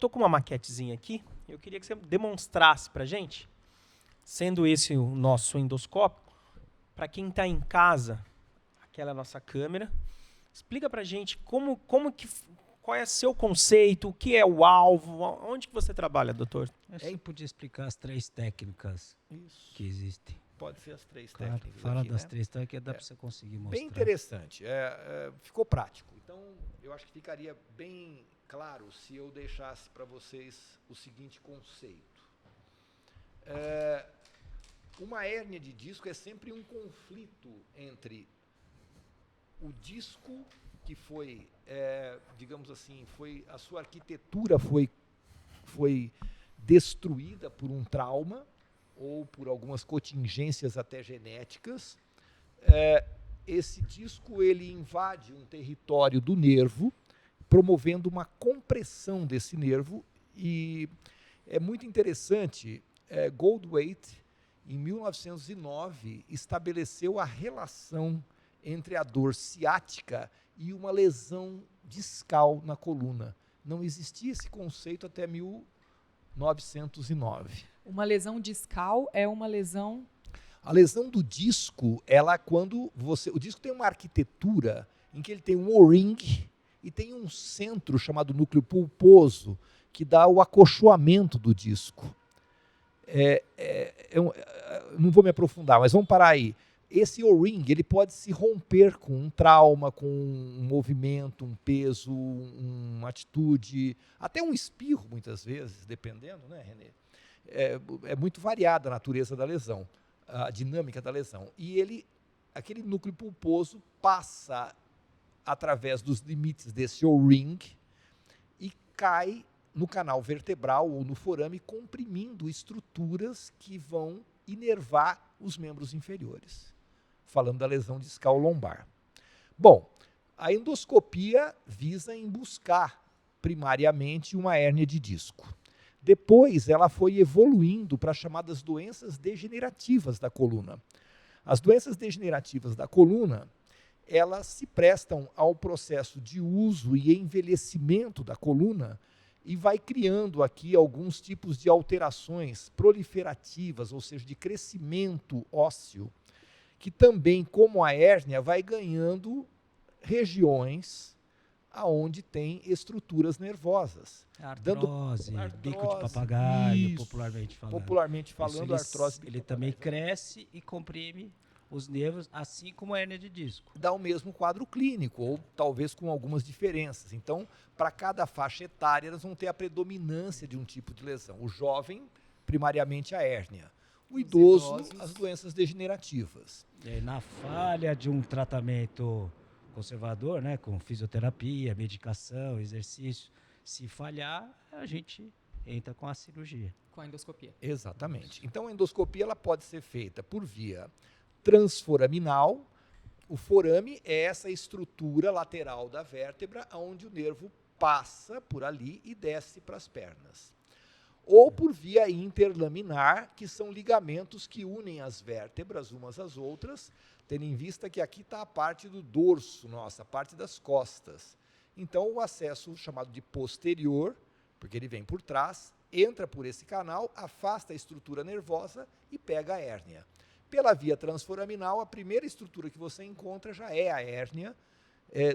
tô com uma maquetezinha aqui, eu queria que você demonstrasse pra gente, sendo esse o nosso endoscópio, para quem está em casa, aquela é a nossa câmera. Explica pra gente qual é o seu conceito, o que é o alvo, onde que você trabalha, doutor? Você podia explicar as 3 técnicas que existem. Pode ser as 3 Claro, técnicas fala aqui, das né? 3 técnicas, dá para você conseguir mostrar. Bem interessante, ficou prático. Então, eu acho que ficaria bem claro se eu deixasse para vocês o seguinte conceito. Uma hérnia de disco é sempre um conflito entre o disco que foi, digamos assim, a sua arquitetura foi destruída por um trauma ou por algumas contingências até genéticas. Esse disco ele invade um território do nervo, promovendo uma compressão desse nervo, e é muito interessante. Goldwaite, em 1909, estabeleceu a relação entre a dor ciática e uma lesão discal na coluna. Não existia esse conceito até 1909. Uma lesão discal é uma lesão... A lesão do disco, o disco tem uma arquitetura em que ele tem um O-ring e tem um centro chamado núcleo pulposo, que dá o acolchoamento do disco. Eu não vou me aprofundar, mas vamos parar aí. Esse O-ring ele pode se romper com um trauma, com um movimento, um peso, uma atitude, até um espirro, muitas vezes, dependendo, né, Renê? É muito variada a natureza da lesão, a dinâmica da lesão. E aquele núcleo pulposo passa através dos limites desse O-ring e cai no canal vertebral ou no forame, comprimindo estruturas que vão inervar os membros inferiores. Falando da lesão discal lombar. Bom, a endoscopia visa em buscar primariamente uma hérnia de disco. Depois ela foi evoluindo para as chamadas doenças degenerativas da coluna. As doenças degenerativas da coluna, elas se prestam ao processo de uso e envelhecimento da coluna e vai criando aqui alguns tipos de alterações proliferativas, ou seja, de crescimento ósseo, que também, como a hérnia, vai ganhando regiões aonde tem estruturas nervosas. Artrose, bico de papagaio, isso, popularmente falando. Artrose de ele papagaio, também cresce e comprime os nervos, assim como a hérnia de disco. Dá o mesmo quadro clínico, ou talvez com algumas diferenças. Então, para cada faixa etária, elas vão ter a predominância de um tipo de lesão. O jovem, primariamente a hérnia. O idoso, as doenças degenerativas. E aí, na falha de um tratamento conservador, né, com fisioterapia, medicação, exercício, se falhar, a gente entra com a cirurgia. Com a endoscopia. Exatamente. Então, a endoscopia ela pode ser feita por via transforaminal. O forame é essa estrutura lateral da vértebra, onde o nervo passa por ali e desce para as pernas. Ou por via interlaminar, que são ligamentos que unem as vértebras umas às outras, tendo em vista que aqui está a parte do dorso, a parte das costas. Então, o acesso chamado de posterior, porque ele vem por trás, entra por esse canal, afasta a estrutura nervosa e pega a hérnia. Pela via transforaminal, a primeira estrutura que você encontra já é a hérnia,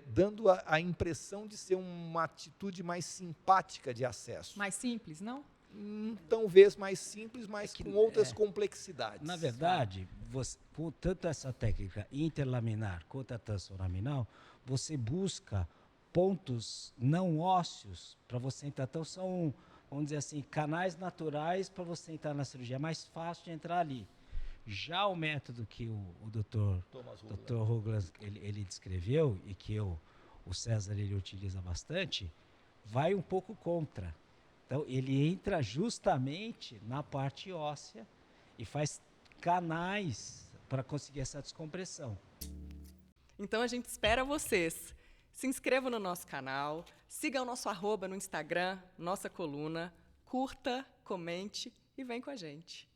dando a impressão de ser uma atitude mais simpática de acesso. Mais simples, não? Talvez mais simples, mas com outras complexidades. Na verdade, com tanto essa técnica interlaminar quanto a transforaminal, você busca pontos não ósseos para você entrar. Então, são, vamos dizer assim, canais naturais para você entrar na cirurgia. É mais fácil de entrar ali. Já o método que o Dr. Hoagland ele descreveu e que o César ele utiliza bastante, vai um pouco contra. Então, ele entra justamente na parte óssea e faz canais para conseguir essa descompressão. Então, a gente espera vocês. Se inscreva no nosso canal, siga o nosso @ no Instagram, nossa coluna, curta, comente e vem com a gente.